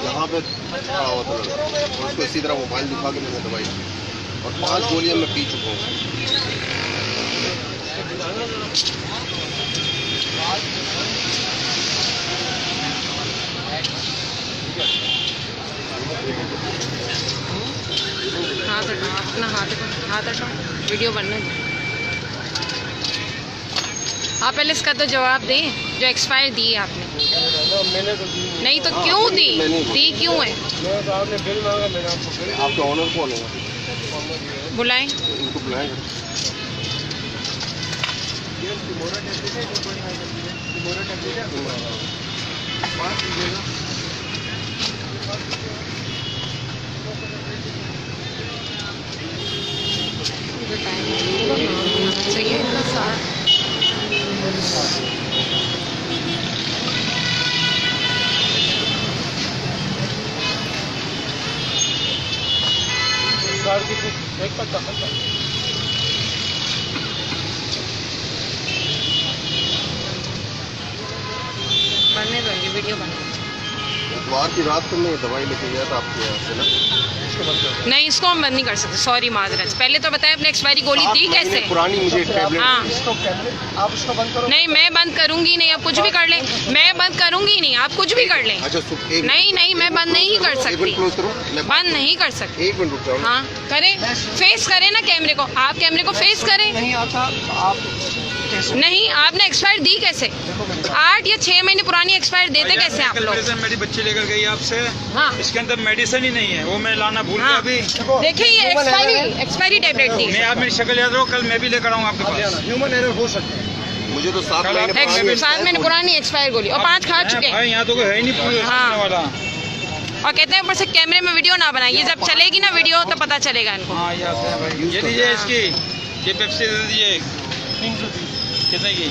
यहाँ पे खड़ा हुआ था उसको इसी तरह मोबाइल दिखा के मैंने दवाई और 5 गोलियां मैं पी चुका हूँ। हाथ हटाओ, अपना हाथ हटाओ, वीडियो बनने दो। आप पहले इसका तो जवाब दें, जो एक्सपायर दी है आपने। मैंने तो नहीं तो क्यों दी? दी क्यों है? आपने बिल मांगा, मैंने आपको आपके ऑनर कौन है? बुलाएं। उनको बुलाएं। चाहिए इतना सारा। बनने दो, ये वीडियो बना। इतवार की रात को मैं दवाई लेके गया था आपके यहाँ से ना, नहीं इसको हम बंद नहीं कर सकते, सॉरी माजरत। पहले तो बताएं अपने एक्सपायरी गोली दी कैसे? पुरानी मुझे टैबलेट। हाँ आप उसको बंद करो। नहीं मैं बंद करूंगी नहीं, आप कुछ भी कर लें। मैं बंद करूंगी नहीं, आप कुछ भी कर लें। अच्छा नहीं मैं बंद नहीं कर सकती, बंद नहीं कर सकती। 1 मिनट रुक जाओ। हाँ करें, फेस करें ना कैमरे को, आप कैमरे को फेस करें। नहीं आता आप नहीं, आपने एक्सपायर दी कैसे? 8 या 6 महीने पुरानी एक्सपायर देते कैसे आप लोग? मेरी बच्ची लेकर गई आपसे। हाँ इसके अंदर मेडिसिन ही नहीं है, वो मैं लाना भूल गया अभी। देखिए ये एक्सपायरी टैबलेट दी मैं आप मेरी शक्ल याद रहो, कल मैं भी लेकर आऊँ आपके पास। ह्यूमन एरर हो सकता है। मुझे तो 7 महीने 7 महीने पुरानी एक्सपायर गोली और 5 खा चुके हैं। यहाँ तो कोई है ही नहीं पूरे वाला। और कहते हैं ऊपर से कैमरे में वीडियो ना बनाइए, जब चलेगी ना वीडियो तो पता चलेगा इनको। हाँ ये लीजिए इसकी, ये पेप्सी दे दीजिए। कितने की?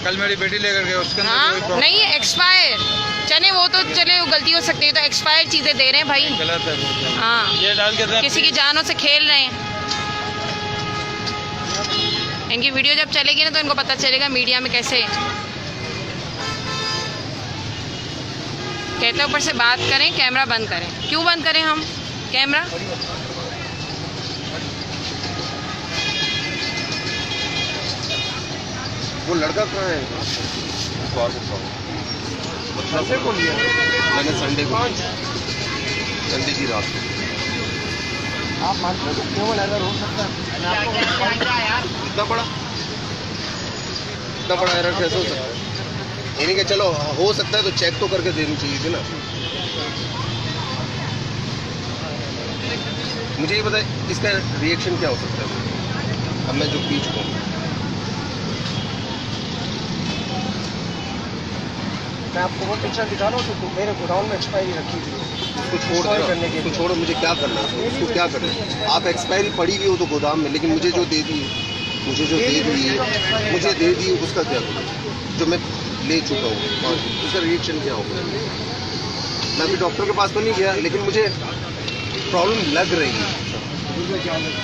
कल मेरी बेटी लेकर गए उसके अंदर नहीं एक्सपायर चले, वो तो चले वो गलती हो सकती है, तो एक्सपायर चीजें दे रहे हैं भाई, गलत है। हाँ ये डाल के किसी की जानों से खेल रहे हैं। इनकी वीडियो जब चलेगी ना तो इनको पता चलेगा मीडिया में कैसे कहते हैं ऊपर से बात करें, कैमरा बंद करें। क्यों बंद करें हम कैमरा? वो लड़का कहाँ है? संडे को लिया मैंने, संडे की रात को। आप मानते हो केवल एरर हो सकता है? इतना बड़ा एरर कैसे हो सकता है? यानी कि चलो हो सकता है तो चेक तो करके देनी चाहिए थी ना। मुझे ये बताए इसका रिएक्शन क्या हो सकता है अब मैं जो पी चुका हूँ? मैं आपको वो पिक्चर दिखा रहा हूँ तो मेरे गोडाउन में एक्सपायरी रखी थी। उसको छोड़ो, मुझे क्या करना है उसको? क्या करना है? आप एक्सपायरी पड़ी हुई हो तो गोदाम में, लेकिन मुझे जो दे दी उसका क्या करूँ? जो मैं ले चुका हूँ और उसका रिएक्शन क्या होगा? मैं अभी डॉक्टर के पास तो नहीं गया, लेकिन मुझे प्रॉब्लम लग रही है,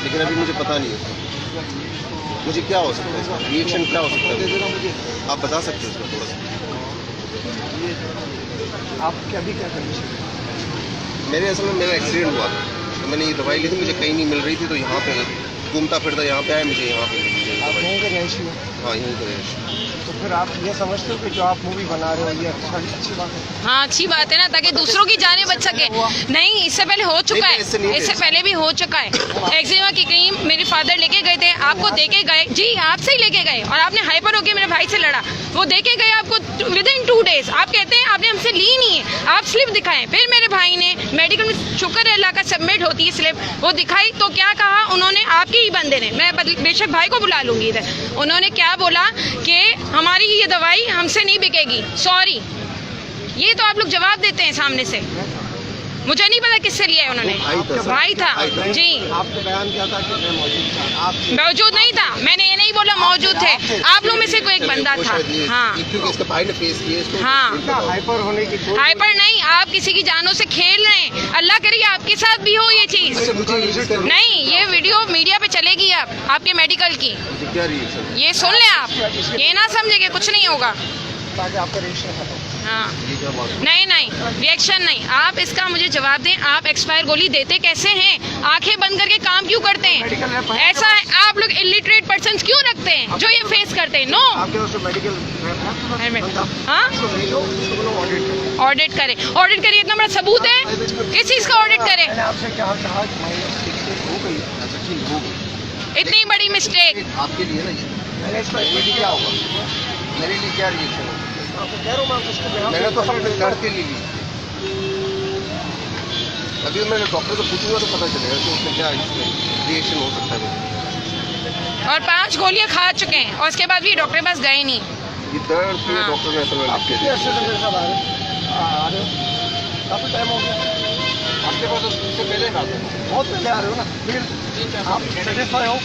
लेकिन अभी मुझे पता नहीं है मुझे क्या हो सकता है, इसका रिएक्शन क्या हो सकता है? आप बता सकते हैं इसका थोड़ा सा? आप अभी क्या करना चाहिए? मेरे असल में मेरा एक्सीडेंट हुआ था तो मैंने ये दवाई ली थी, मुझे कहीं नहीं मिल रही थी तो यहाँ पे घूमता फिरता यहाँ पे आया, मुझे यहाँ पे आप यहीं के रहिश हो? हाँ यहीं के रहिश। तो फिर आप ये समझते हो कि जो आप मूवी बना रहे हो ये अच्छी बात है? हाँ अच्छी बात है ना, ताकि दूसरों की जानें बच सके। नहीं इससे पहले हो चुका है, इससे पहले भी हो चुका है। एक्जिमा की क्रीम मेरे फादर लेके गए थे, आपको देके गए जी, आपसे ही लेके गए और आपने हाइपर होकर मेरे भाई से लड़ा। वो देके गए आपको विदिन 2 डेज। आप कहते हैं आपने हमसे ली नहीं है, आप स्लिप दिखाएं। फिर मेरे भाई ने मेडिकल में शुक्र है अल्लाह का सबमिट होती है स्लिप, वो दिखाई तो क्या कहा उन्होंने, आपके ही बंदे ने, मैं बेशक भाई को बुला लूंगी इधर, उन्होंने क्या बोला कि हमारी ये दवाई हमसे नहीं बिकेगी। सॉरी, ये तो आप लोग जवाब देते हैं सामने से। मुझे नहीं पता किससे लिया है उन्होंने। भाई था जी, आपने बयान किया था कि मैं मौजूद था, आप मौजूद नहीं था। मैंने ये नहीं बोला मौजूद थे, आप लोग में से कोई एक बंदा था। हाँ क्योंकि इसके भाई ने फेस किए इसको। हाँ, हाइपर होने की कोई हाइपर नहीं, आप किसी की जानों से खेल रहे हैं। अल्लाह करे आपके साथ भी हो ये चीज। नहीं, ये वीडियो मीडिया पे चलेगी अब आपके मेडिकल की, क्या रिएक्शन? ये सुन ले आप, ये ना समझे कि कुछ नहीं होगा। ताकि आपका रिएक्शन खत्म। हाँ नहीं नहीं, रिएक्शन नहीं, आप इसका मुझे जवाब दें। आप एक्सपायर गोली देते कैसे हैं? आंखें बंद करके काम क्यों करते हैं? ऐसा है, आप लोग इलिटरेट पर्सन क्यों रखते हैं जो ये फेस करते हैं? नो, आपके पास मेडिकल हाँ ऑडिट करे, ऑडिट करिए, इतना बड़ा सबूत है, किस चीज का ऑडिट करे? मैंने आपसे क्या कहा कि हो गई, अच्छा ठीक होगी इतनी बड़ी मिस्टेक आपके लिए ना ये। मैंने इस पर क्या होगा, मेरे लिए क्या रिएक्शन होगा? आपको कह रहा हूँ मैं उसको मैंने तो अपने लड़के लिए ली। अभी मैंने डॉक्टर से पूछूंगा तो पता चलेगा कि उसमें क्या इसमें रिएक्शन हो सकता है। और 5 गोलियां खा चुके हैं और उसके बाद भी डॉक्टर के पास गए नहीं। ये दर्द के हाँ। डॉक्टर ने असल में लिख के कितने दिया। अर्से से मेरे साथ आ रहे हो? काफी टाइम हो गया, आपके पास उससे पहले ना आते हैं। बहुत पहले आ रहे हो ना, फिर आप सेटिस्फाई हो?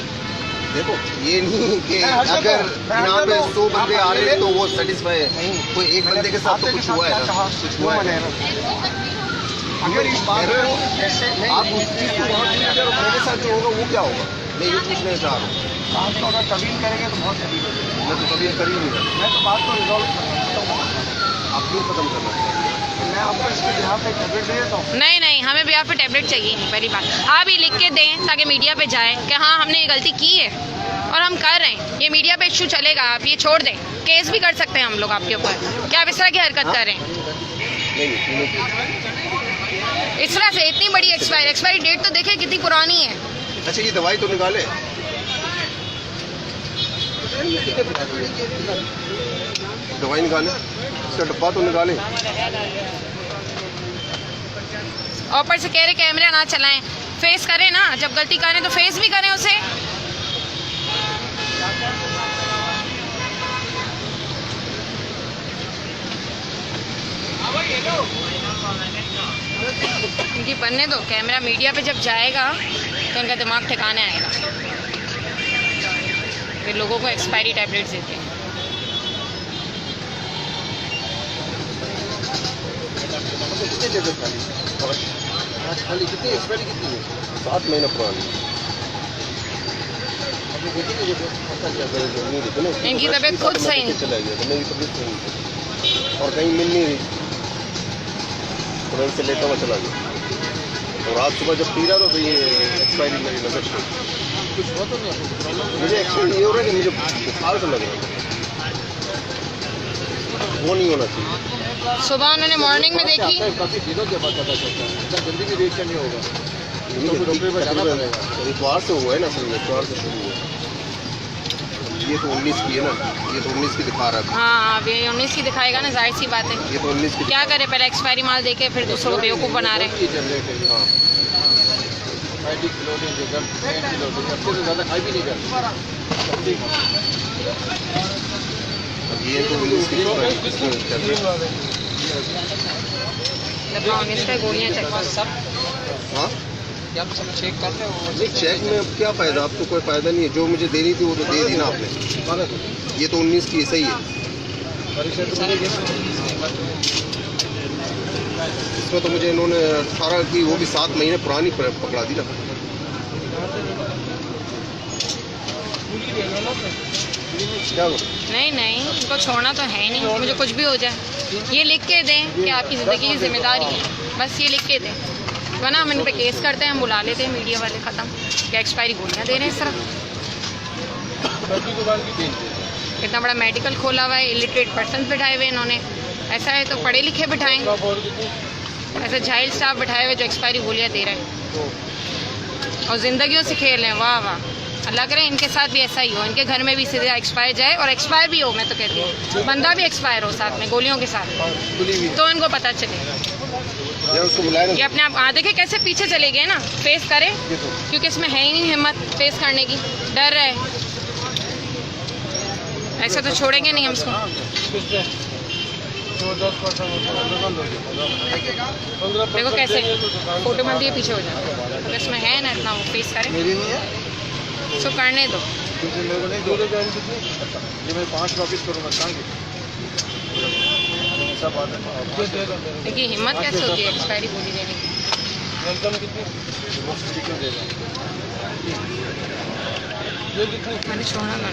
देखो ये नहीं कि मैं हर्षद अगर हूँ, मैं यहाँ हर्षद पे हूँ। 100 बंदे आप आ रहे हैं अकेले? तो वो सेटिस्फाई है। नहीं। कोई एक बंदे के साथ तो कुछ हुआ है ना, कुछ हुआ है। अगर इस बात को ऐसे नहीं, आप उस चीज़ को वहाँ क्लियर करो, मेरे साथ जो होगा वो क्या होगा, मैं ये पूछना चाह रहा हूँ। बात को अगर तब्दील करेंगे तो बहुत तब्दील हो जाएगी। मैं तो कभी कर ही नहीं रहा। मैं तो बात को रिजॉल्व आप क्यों खत्म करना चाहते हैं? मैं आपको इसके बिहार पे टैबलेट दे देता हूँ। नहीं नहीं, हमें भी यहाँ पे टैबलेट चाहिए नहीं। पहली बात आप ये लिख के दें ताकि मीडिया पे जाए कि हाँ हमने ये गलती की है और हम कर रहे हैं। ये मीडिया पे इशू चलेगा, आप ये छोड़ दें, केस भी कर सकते हैं हम लोग आपके ऊपर कि आप इस तरह की हरकत कर रहे हैं। नहीं इस तरह से इतनी बड़ी एक्सपायरी डेट तो देखे कितनी पुरानी है। अच्छा ये दवाई तो निकाले, दवाई निकाले, इसका डब्बा तो निकाले। और ऊपर से कह रहे कैमरा ना चलाएं, फेस करें ना, जब गलती करें तो फेस भी करें उसे। इनकी बनने दो, कैमरा मीडिया पे जब जाएगा तो इनका दिमाग ठिकाने आएगा। फिर लोगों को एक्सपायरी टैबलेट्स देते हैं। कितने जगह खाली कितनी एक्सपायरी कितनी है? 7 महीना पुरानी। इनकी तबीयत खुद सही नहीं। चला गया तो मेरी तबीयत सही नहीं और कहीं मिल नहीं रही, तो मैं इनसे लेता हुआ चला गया। और आज सुबह जब पी रहा था तो ये एक्सपायरी मेरी नजर से मुझे एक्चुअली ये हो रहा है कि मुझे बुखार से लग रहा है, वो नहीं होना चाहिए। सुबह उन्होंने मॉर्निंग में देखी, काफी दिनों के बाद पता चलता है, इतना जल्दी भी रिएक्शन नहीं होगा। इतवार से हुआ है ना, असल में इतवार से शुरू हुआ। ये तो 19 की है ना, ये तो 19 की दिखा रहा है। हाँ अब ये 19 की दिखाएगा ना, जाहिर सी बात है। ये तो 19 की क्या करे, पहले एक्सपायरी माल देके फिर दूसरों को बेवकूफ़ बना रहे हैं। हाँ। अब ये तो 19 की डब्बा 19 का गोलियाँ चेक करो। हाँ क्या आप सब चेक करते हो? नहीं, चेक में अब क्या फ़ायदा, अब तो कोई फ़ायदा नहीं है। जो मुझे देनी थी वो तो दे दी ना आपने। ये तो 19 की सही है, इसमें तो मुझे इन्होंने 18 की, वो भी 7 महीने पुरानी पकड़ा दी ना। क्या वो? नहीं नहीं, उनको छोड़ना तो है ही नहीं, मुझे कुछ भी हो जाए ये लिख के दें कि आपकी ज़िंदगी की जिम्मेदारी है, बस ये लिख के दें, वरना हम इन पे केस करते हैं, हम बुला लेते हैं मीडिया वाले, ख़त्म। क्या एक्सपायरी गोलियाँ दे रहे हैं इस तरह? इतना बड़ा मेडिकल खोला हुआ है, इलिटरेट पर्सन बिठाए हुए इन्होंने। ऐसा है तो पढ़े लिखे बिठाएं, ऐसा जाहिल स्टाफ बिठाए हुए जो एक्सपायरी गोलियाँ दे रहे हैं और ज़िंदगियों से खेल रहे हैं। वाह वाह, अल्लाह करे इनके साथ भी ऐसा ही हो, इनके घर में भी सीधे एक्सपायर जाए और एक्सपायर भी हो। मैं तो कहती हूँ बंदा भी एक्सपायर हो साथ में गोलियों के साथ, तो इनको पता चले। ये अपने आप देखे कैसे पीछे चले गए ना, फेस करे, क्योंकि इसमें है ही नहीं हिम्मत फेस करने की, डर रहे। ऐसे तो छोड़ेंगे नहीं हम इसको। देखो कैसे फोटो में भी ये पीछे हो जाता है, अगर इसमें है ना इतना वो फेस करे मेरी नहीं है, सो करने दो। क्योंकि मेरे को नहीं दो ये मैं 5 वापिस करूँगा कहाँ की सब बात है। देखिए हिम्मत कैसे होती है एक्सपायरी बोली देने की। वेलकम कितनी दे मैंने छोड़ना ना।